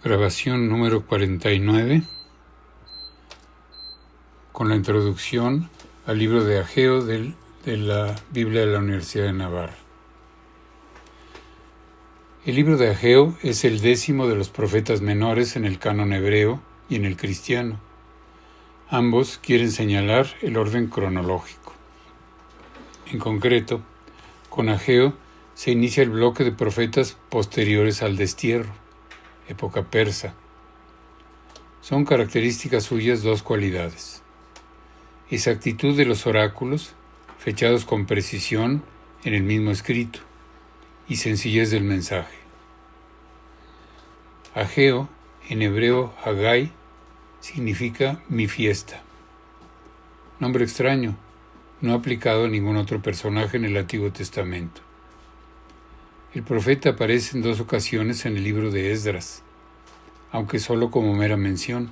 Grabación número 49, con la introducción al libro de Ageo de la Biblia de la Universidad de Navarra. El libro de Ageo es el 10º de los profetas menores en el canon hebreo y en el cristiano. Ambos quieren señalar el orden cronológico. En concreto, con Ageo se inicia el bloque de profetas posteriores al destierro, época persa. Son características suyas dos cualidades: exactitud de los oráculos, fechados con precisión en el mismo escrito, y sencillez del mensaje. Ageo, en hebreo Hagai, significa mi fiesta. Nombre extraño, no aplicado a ningún otro personaje en el Antiguo Testamento. El profeta aparece en 2 ocasiones en el libro de Esdras, aunque solo como mera mención.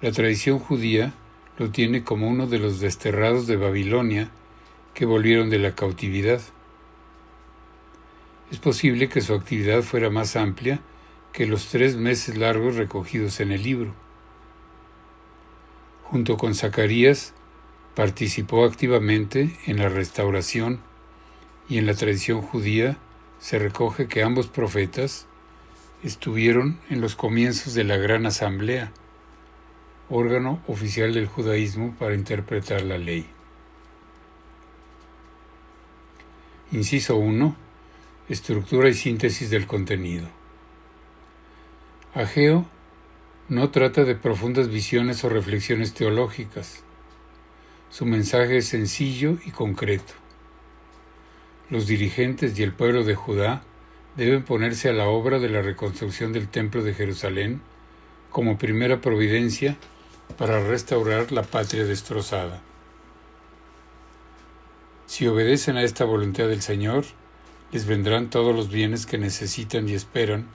La tradición judía lo tiene como uno de los desterrados de Babilonia que volvieron de la cautividad. Es posible que su actividad fuera más amplia que los 3 meses largos recogidos en el libro. Junto con Zacarías, participó activamente en la restauración, y en la tradición judía se recoge que ambos profetas estuvieron en los comienzos de la Gran Asamblea, órgano oficial del judaísmo para interpretar la ley. Inciso 1. Estructura y síntesis del contenido. Ageo no trata de profundas visiones o reflexiones teológicas. Su mensaje es sencillo y concreto. Los dirigentes y el pueblo de Judá deben ponerse a la obra de la reconstrucción del Templo de Jerusalén como primera providencia para restaurar la patria destrozada. Si obedecen a esta voluntad del Señor, les vendrán todos los bienes que necesitan y esperan,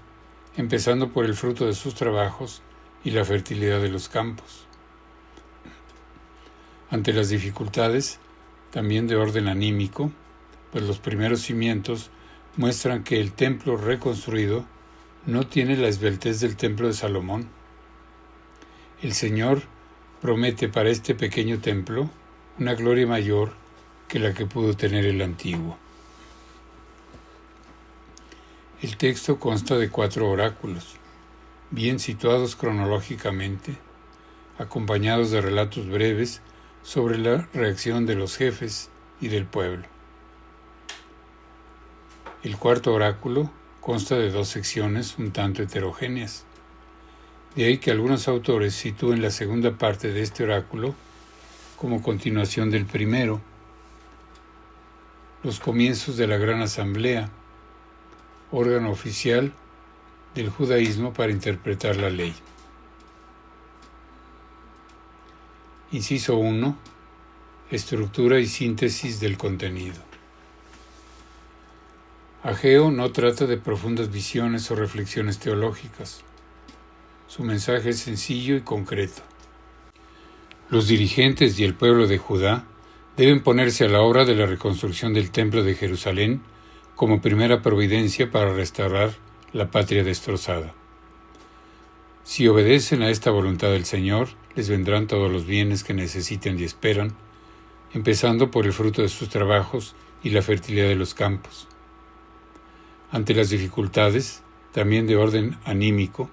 empezando por el fruto de sus trabajos y la fertilidad de los campos. Ante las dificultades, también de orden anímico, pues los primeros cimientos muestran que el templo reconstruido no tiene la esbeltez del templo de Salomón. El Señor promete para este pequeño templo una gloria mayor que la que pudo tener el antiguo. El texto consta de 4 oráculos, bien situados cronológicamente, acompañados de relatos breves sobre la reacción de los jefes y del pueblo. El 4º oráculo consta de 2 secciones un tanto heterogéneas. De ahí que algunos autores sitúen la segunda parte de este oráculo como continuación del primero, los comienzos de la Gran Asamblea, órgano oficial del judaísmo para interpretar la ley. Inciso 1. Estructura y síntesis del contenido. Ageo no trata de profundas visiones o reflexiones teológicas. Su mensaje es sencillo y concreto. Los dirigentes y el pueblo de Judá deben ponerse a la obra de la reconstrucción del Templo de Jerusalén como primera providencia para restaurar la patria destrozada. Si obedecen a esta voluntad del Señor, les vendrán todos los bienes que necesitan y esperan, empezando por el fruto de sus trabajos y la fertilidad de los campos. Ante las dificultades, también de orden anímico,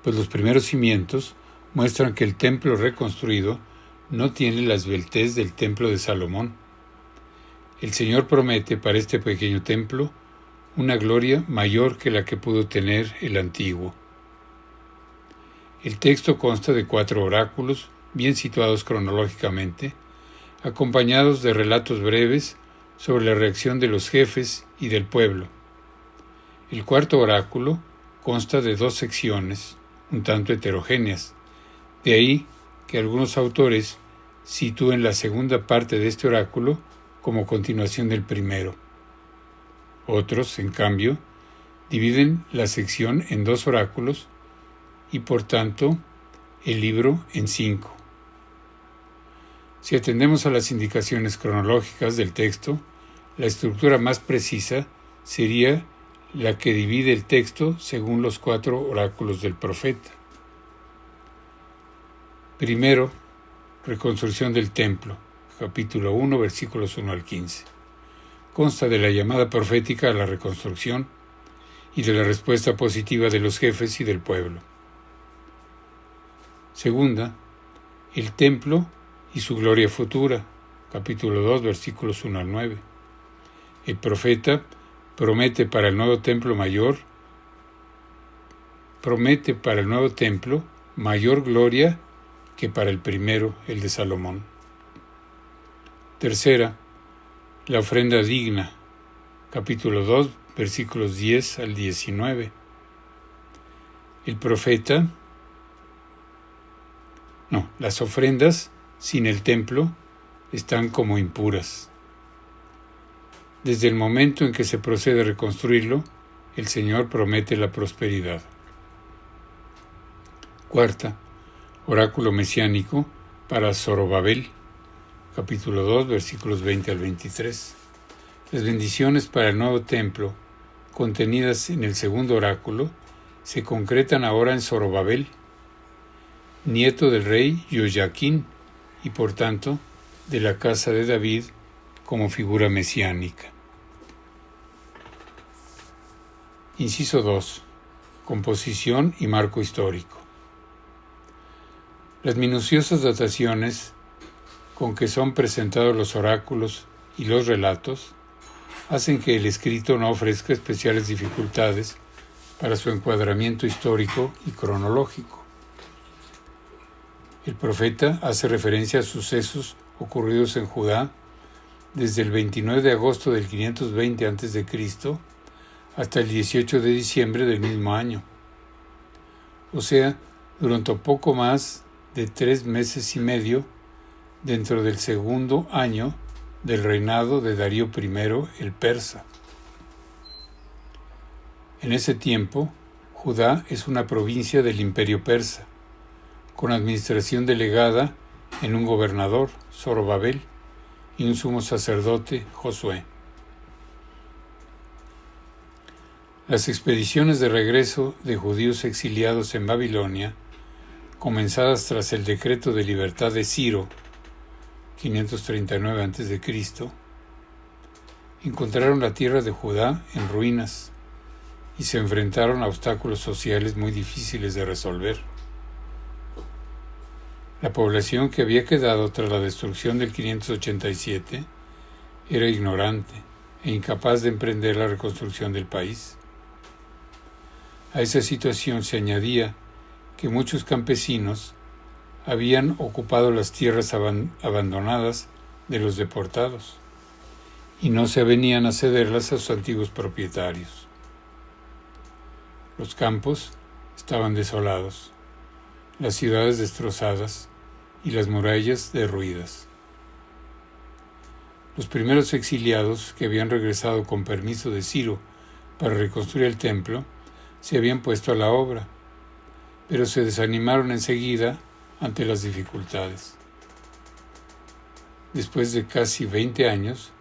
pues los primeros cimientos muestran que el templo reconstruido no tiene la esbeltez del templo de Salomón. El Señor promete para este pequeño templo una gloria mayor que la que pudo tener el antiguo. El texto consta de 4 oráculos, bien situados cronológicamente, acompañados de relatos breves sobre la reacción de los jefes y del pueblo. El 4º oráculo consta de 2 secciones, un tanto heterogéneas. De ahí que algunos autores sitúen la segunda parte de este oráculo como continuación del primero. Otros, en cambio, dividen la sección en 2 oráculos y, por tanto, el libro en 5. Si atendemos a las indicaciones cronológicas del texto, la estructura más precisa sería la que divide el texto según los 4 oráculos del profeta. Primero, reconstrucción del templo, capítulo 1, versículos 1 al 15. Consta de la llamada profética a la reconstrucción y de la respuesta positiva de los jefes y del pueblo. Segunda, el templo y su gloria futura, capítulo 2, versículos 1 al 9. El profeta promete para el nuevo templo mayor gloria que para el primero, el de Salomón. Tercera, la ofrenda digna, capítulo 2, versículos 10 al 19. Las ofrendas sin el templo están como impuras. Desde el momento en que se procede a reconstruirlo, el Señor promete la prosperidad. Cuarta, oráculo mesiánico para Zorobabel, capítulo 2, versículos 20 al 23. Las bendiciones para el nuevo templo, contenidas en el segundo oráculo, se concretan ahora en Zorobabel, nieto del rey Yoyaquín y por tanto de la casa de David como figura mesiánica. Inciso 2. Composición y marco histórico. Las minuciosas dataciones con que son presentados los oráculos y los relatos hacen que el escrito no ofrezca especiales dificultades para su encuadramiento histórico y cronológico. El profeta hace referencia a sucesos ocurridos en Judá desde el 29 de agosto del 520 a.C. hasta el 18 de diciembre del mismo año, o sea, durante poco más de 3 meses y medio dentro del segundo año del reinado de Darío I el persa. En ese tiempo, Judá es una provincia del Imperio persa, con administración delegada en un gobernador, Zorobabel, y un sumo sacerdote, Josué. Las expediciones de regreso de judíos exiliados en Babilonia, comenzadas tras el decreto de libertad de Ciro, 539 a.C., encontraron la tierra de Judá en ruinas y se enfrentaron a obstáculos sociales muy difíciles de resolver. La población que había quedado tras la destrucción del 587 era ignorante e incapaz de emprender la reconstrucción del país. A esa situación se añadía que muchos campesinos habían ocupado las tierras abandonadas de los deportados y no se avenían a cederlas a sus antiguos propietarios. Los campos estaban desolados, las ciudades destrozadas y las murallas derruidas. Los primeros exiliados que habían regresado con permiso de Ciro para reconstruir el templo se habían puesto a la obra, pero se desanimaron enseguida ante las dificultades. Después de casi 20 años,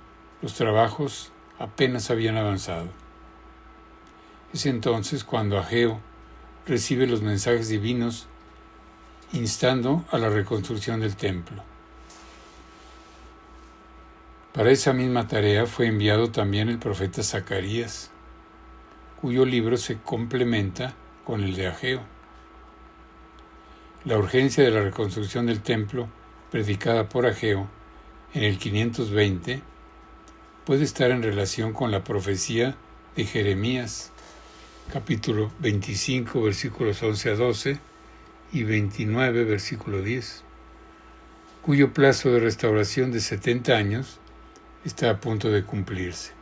los trabajos apenas habían avanzado. Es entonces cuando Ageo recibe los mensajes divinos instando a la reconstrucción del templo. Para esa misma tarea fue enviado también el profeta Zacarías, cuyo libro se complementa con el de Ageo. La urgencia de la reconstrucción del templo, predicada por Ageo en el 520, puede estar en relación con la profecía de Jeremías, capítulo 25, versículos 11 a 12 y 29, versículo 10, cuyo plazo de restauración de 70 años está a punto de cumplirse.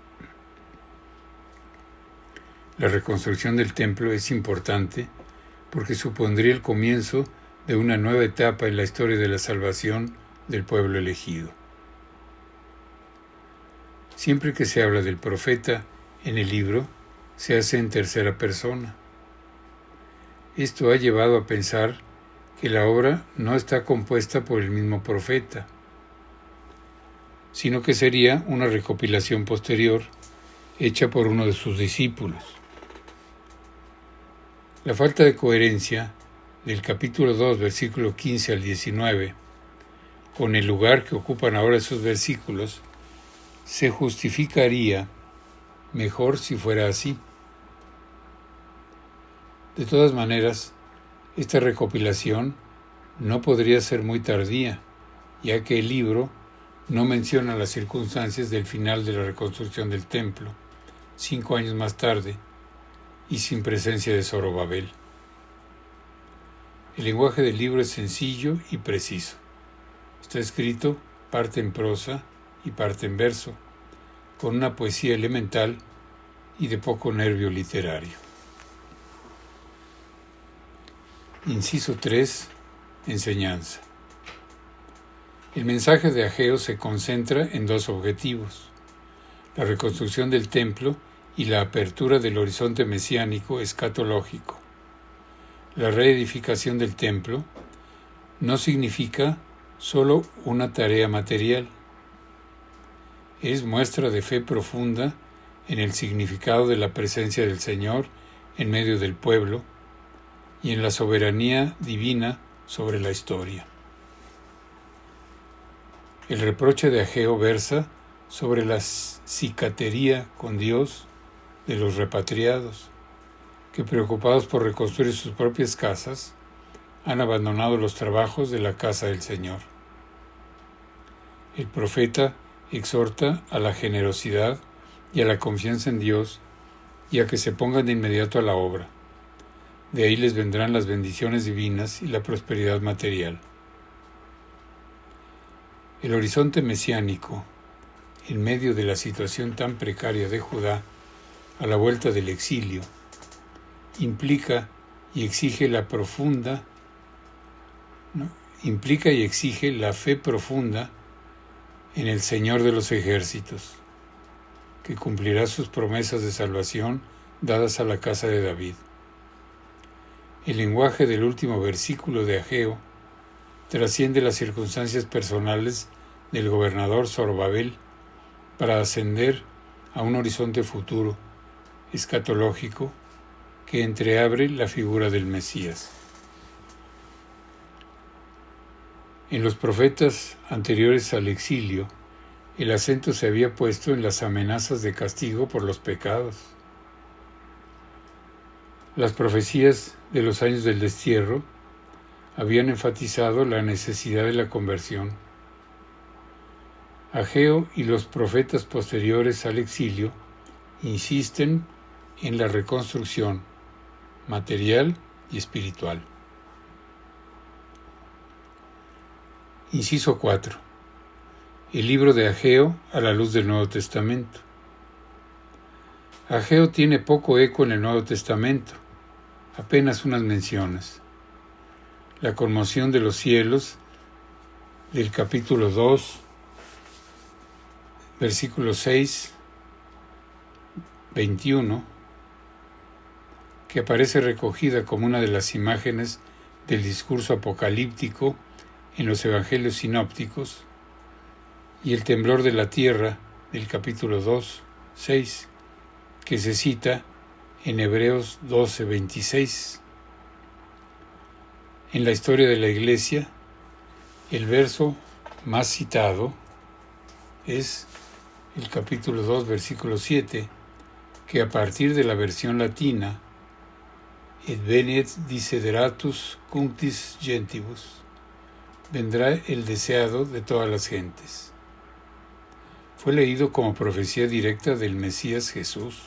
La reconstrucción del templo es importante porque supondría el comienzo de una nueva etapa en la historia de la salvación del pueblo elegido. Siempre que se habla del profeta en el libro, se hace en tercera persona. Esto ha llevado a pensar que la obra no está compuesta por el mismo profeta, sino que sería una recopilación posterior hecha por uno de sus discípulos. La falta de coherencia del capítulo 2, versículo 15 al 19, con el lugar que ocupan ahora esos versículos, se justificaría mejor si fuera así. De todas maneras, esta recopilación no podría ser muy tardía, ya que el libro no menciona las circunstancias del final de la reconstrucción del templo, 5 años más tarde, y sin presencia de Zorobabel. El lenguaje del libro es sencillo y preciso. Está escrito parte en prosa y parte en verso, con una poesía elemental y de poco nervio literario. Inciso 3. Enseñanza. El mensaje de Ageo se concentra en dos objetivos: la reconstrucción del templo y la apertura del horizonte mesiánico escatológico. La reedificación del templo no significa solo una tarea material. Es muestra de fe profunda en el significado de la presencia del Señor en medio del pueblo y en la soberanía divina sobre la historia. El reproche de Ageo versa sobre la cicatería con Dios de los repatriados, que preocupados por reconstruir sus propias casas, han abandonado los trabajos de la casa del Señor. El profeta exhorta a la generosidad y a la confianza en Dios y a que se pongan de inmediato a la obra. De ahí les vendrán las bendiciones divinas y la prosperidad material. El horizonte mesiánico, en medio de la situación tan precaria de Judá, a la vuelta del exilio, implica y exige la fe profunda en el Señor de los ejércitos, que cumplirá sus promesas de salvación dadas a la casa de David. El lenguaje del último versículo de Ageo trasciende las circunstancias personales del gobernador Zorobabel para ascender a un horizonte futuro, escatológico, que entreabre la figura del Mesías. En los profetas anteriores al exilio, el acento se había puesto en las amenazas de castigo por los pecados. Las profecías de los años del destierro habían enfatizado la necesidad de la conversión. Ageo y los profetas posteriores al exilio insisten en la reconstrucción material y espiritual. Inciso 4. El libro de Ageo a la luz del Nuevo Testamento. Ageo tiene poco eco en el Nuevo Testamento, apenas unas menciones. La conmoción de los cielos del capítulo 2, versículo 6, 21, que aparece recogida como una de las imágenes del discurso apocalíptico en los evangelios sinópticos, y el temblor de la tierra del capítulo 2, 6, que se cita en Hebreos 12, 26. En la historia de la Iglesia, el verso más citado es el capítulo 2, versículo 7, que a partir de la versión latina, et veniet desideratus cunctis gentibus, vendrá el deseado de todas las gentes. Fue leído como profecía directa del Mesías Jesús.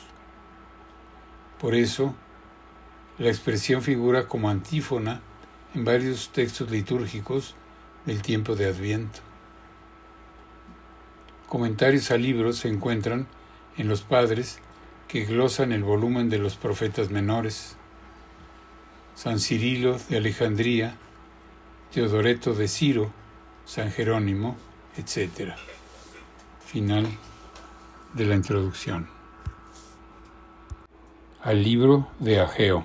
Por eso, la expresión figura como antífona en varios textos litúrgicos del tiempo de Adviento. Comentarios al libro se encuentran en los padres que glosan el volumen de los profetas menores: San Cirilo de Alejandría, Teodoreto de Ciro, San Jerónimo, etc. Final de la introducción al libro de Ageo.